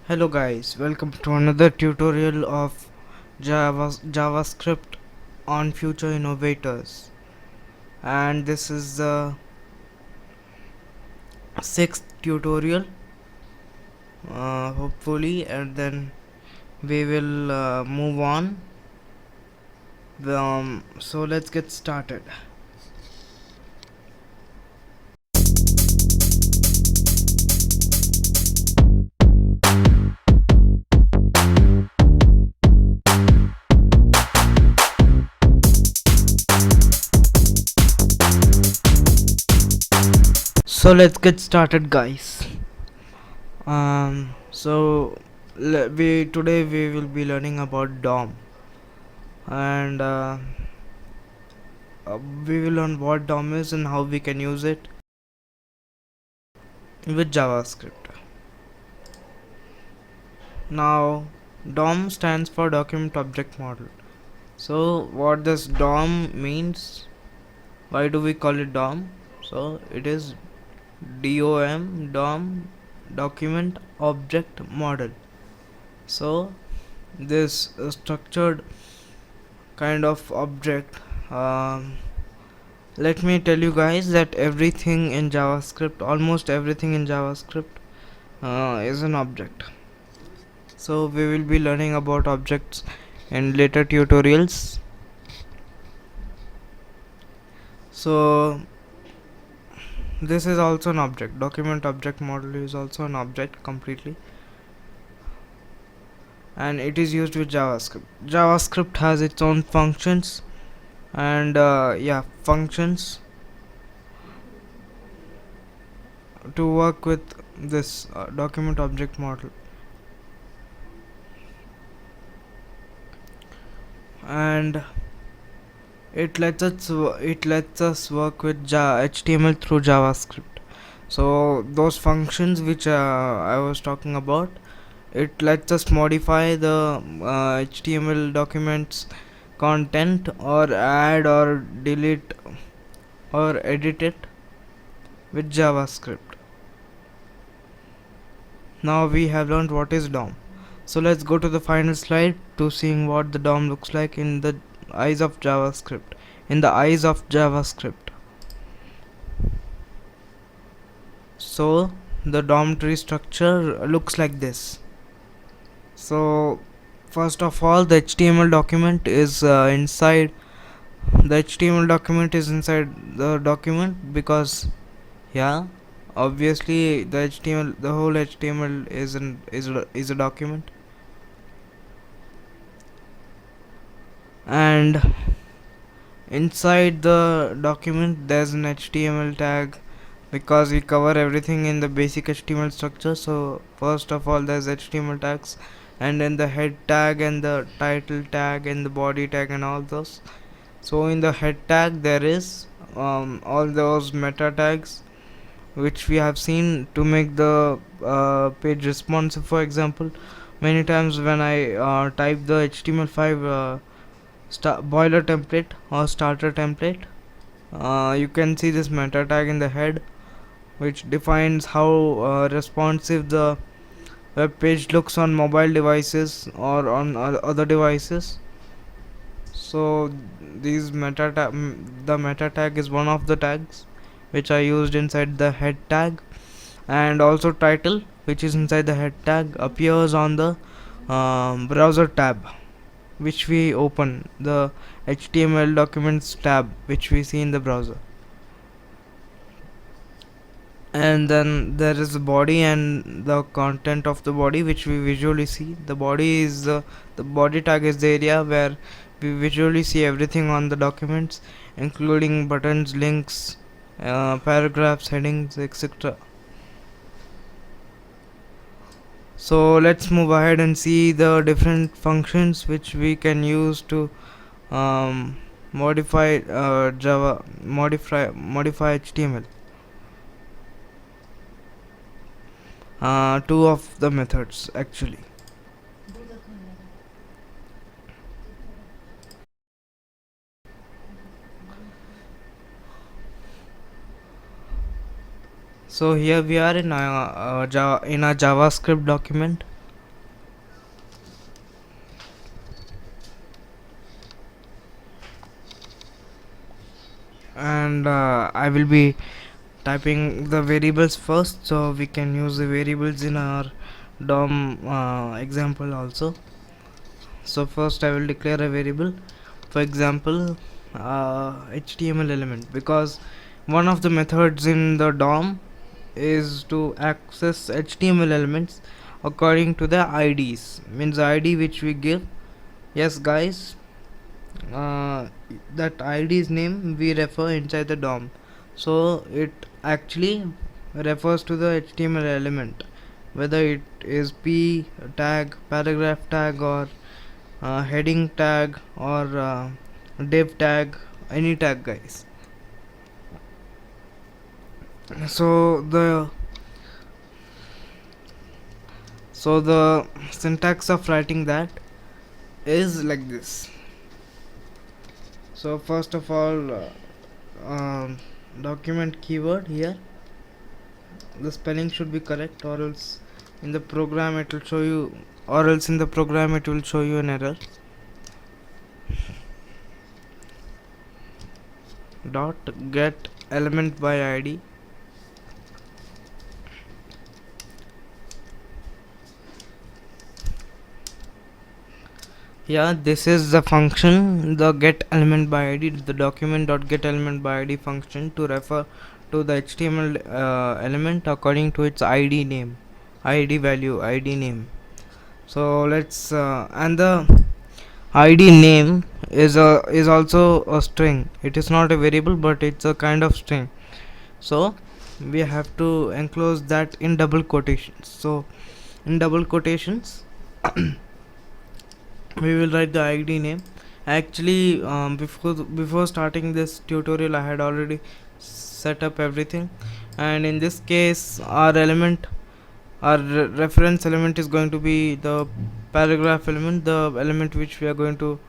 Hello guys, welcome to another tutorial of JavaScript on Future Innovators, and this is the sixth tutorial hopefully, and then we will move on. So let's get started. So let's get started guys. So we today we will be learning about DOM, and we will learn what DOM is and how we can use it with JavaScript. Now, DOM stands for Document Object Model. So, what does DOM means? Why do we call it DOM? So, it is DOM, Document Object Model. So, this structured kind of object. Let me tell you guys that everything in JavaScript, almost everything in JavaScript, is an object. So we will be learning about objects in later tutorials. So this is also an object. Document object model is also an object completely, and it is used with JavaScript. JavaScript has its own functions, and functions to work with this document object model. And it lets us work with HTML through JavaScript. So those functions which I was talking about, it lets us modify the HTML documents content, or add or delete or edit it with JavaScript. Now we have learned what is DOM. So let's go to the final slide to seeing what the DOM looks like in the eyes of JavaScript. So the DOM tree structure looks like this. So first of all, the HTML document is inside. The HTML document is inside the document because, yeah, obviously the whole HTML is a document. And inside the document there's an HTML tag, because we cover everything in the basic HTML structure. So first of all, there's HTML tags, and then the head tag and the title tag and the body tag and all those. So in the head tag there is all those meta tags which we have seen to make the page responsive. For example, many times when I type the HTML5 boiler template or starter template, you can see this meta tag in the head, which defines how responsive the web page looks on mobile devices or on other devices. So the meta tag is one of the tags which I used inside the head tag. And also title, which is inside the head tag, appears on the browser tab which we open, the HTML documents tab which we see in the browser. And then there is the body and the content of the body which we visually see. The body is the body tag is the area where we visually see everything on the documents, including buttons, links, paragraphs, headings, etc. So let's move ahead and see the different functions which we can use to modify HTML. Two of the methods actually. So here we are in a JavaScript document, and I will be typing the variables first, so we can use the variables in our DOM example also. So first I will declare a variable, for example HTML element, because one of the methods in the DOM is to access HTML elements according to the IDs, means the ID which we give. Yes guys, that ID's name we refer inside the DOM, so it actually refers to the HTML element, whether it is p tag, paragraph tag, or heading tag, or div tag, any tag guys. So the syntax of writing that is like this. So first of all, document keyword here, the spelling should be correct, or else in the program it will show you, an error. Dot get element by ID. Yeah, this is the function, the get element by ID, the document dot get element by ID function, to refer to the HTML element according to its ID name, ID value, ID name. So let's and the ID name is also a string. It is not a variable, but it's a kind of string. So we have to enclose that in double quotations. So in double quotations we will write the ID name. Actually, before starting this tutorial I had already set up everything, and in this case our reference element is going to be the paragraph element, the element which we are going to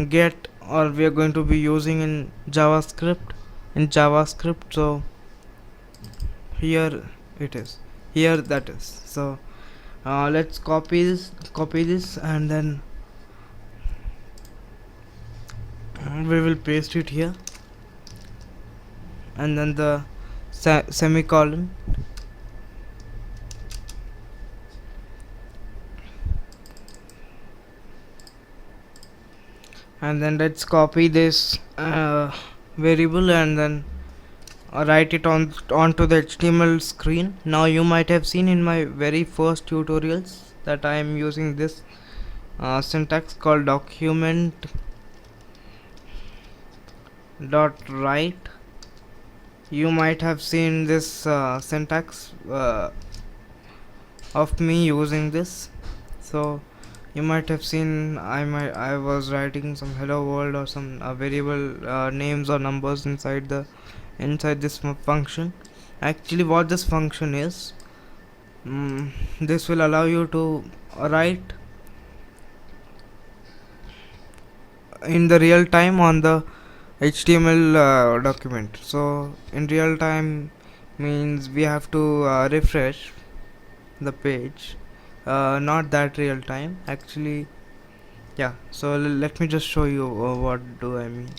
get, or we are going to be using in JavaScript. So here it is, here that is. So let's copy this, and then we will paste it here, and then the semicolon, and then let's copy this variable, and then write it onto the HTML screen. Now you might have seen in my very first tutorials that I am using this syntax called document dot write. You might have seen this syntax of me using this. So you might have seen I was writing some hello world or some variable names or numbers inside this function. Actually what this function is, this will allow you to write in the real time on the HTML document. So in real time means we have to refresh the page, not that real time actually. Yeah, so let me just show you what do I mean.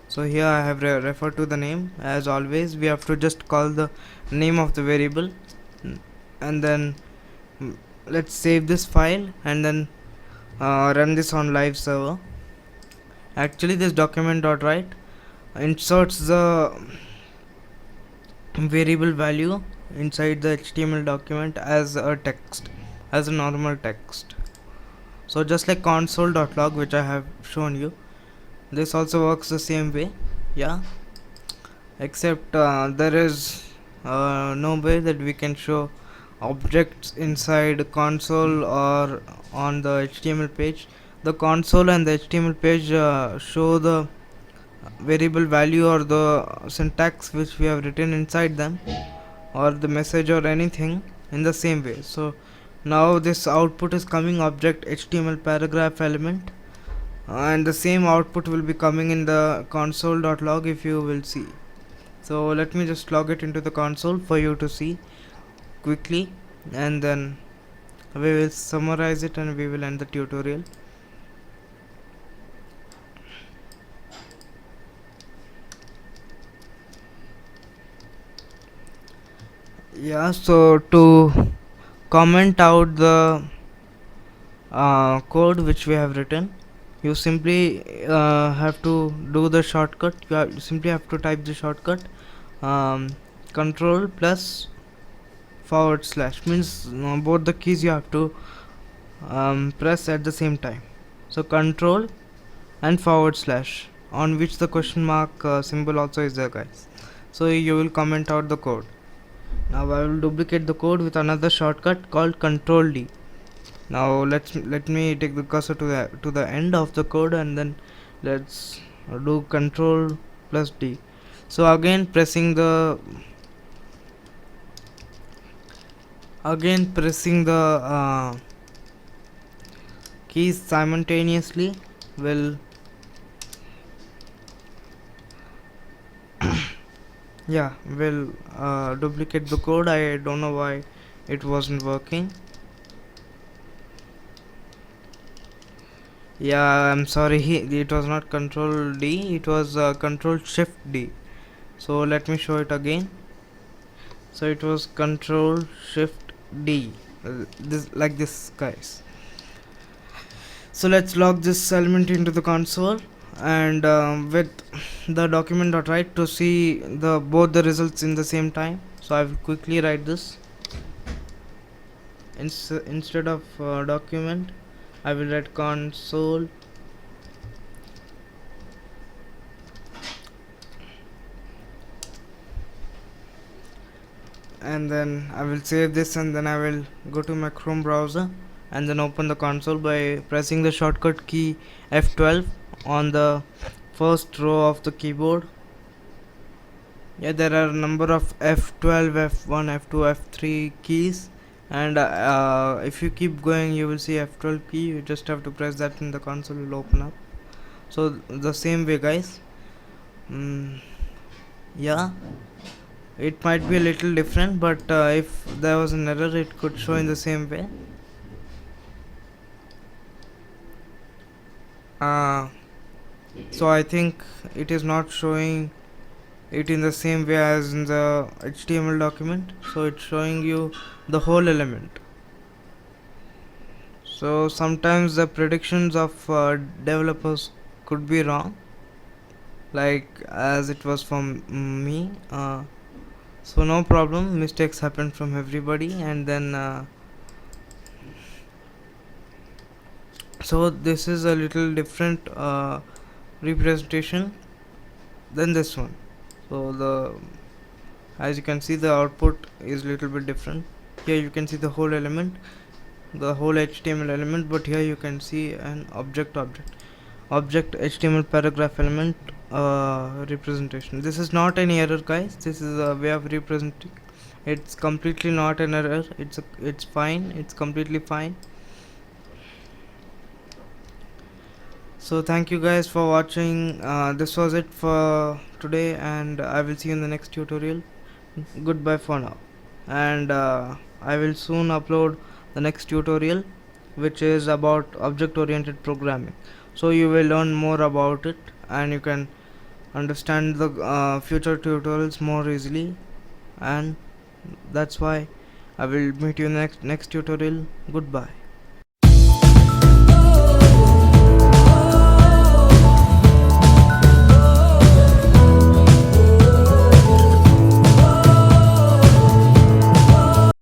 So here I have referred to the name. As always we have to just call the name of the variable, and then let's save this file, and then run this on live server. Actually this document.write inserts the variable value inside the HTML document as a text, as a normal text. So just like console.log, which I have shown you, this also works the same way. Yeah, except there is no way that we can show objects inside console or on the HTML page. The console and the HTML page show the variable value or the syntax which we have written inside them, or the message or anything, in the same way. So now this output is coming object HTML paragraph element, and the same output will be coming in the console.log, if you will see. So let me just log it into the console for you to see quickly, and then we will summarize it and we will end the tutorial. Yeah, so to comment out the code which we have written, you simply have to do the shortcut. You simply have to type the shortcut, um, control plus forward slash, means both the keys you have to press at the same time. So control and forward slash, on which the question mark symbol also is there, guys. So you will comment out the code. Now I will duplicate the code with another shortcut called control D. Now let me take the cursor to the end of the code, and then let's do control plus D. So again pressing the keys simultaneously will yeah, will duplicate the code. I don't know why it wasn't working. Yeah, I'm sorry, it was not control D, it was control shift D. So let me show it again. So it was control shift D, this like this, guys. So let's log this element into the console, and with the document.write to see the both the results in the same time. So I will quickly write this. Instead of document, I will write console and then I will save this, and then I will go to my Chrome browser and then open the console by pressing the shortcut key F12 on the first row of the keyboard. Yeah, there are a number of F12, F1, F2, F3 keys, and if you keep going you will see F12 key. You just have to press that and the console will open up. So the same way, guys. Yeah, it might be a little different, but if there was an error it could show in the same way. So I think it is not showing it in the same way as in the HTML document, so it's showing you the whole element. So sometimes the predictions of developers could be wrong, like as it was from me. So no problem, mistakes happen from everybody, and then so this is a little different representation than this one. So as you can see, the output is little bit different. Here you can see the whole element, the whole HTML element, but here you can see an object HTML paragraph element representation. This is not any error, guys. This is a way of representing. It's completely not an error. It's fine. It's completely fine. So thank you guys for watching. This was it for today, and I will see you in the next tutorial. Goodbye for now, and I will soon upload the next tutorial, which is about object oriented programming. So you will learn more about it, and you can understand the future tutorials more easily, and that's why I will meet you next tutorial. Goodbye.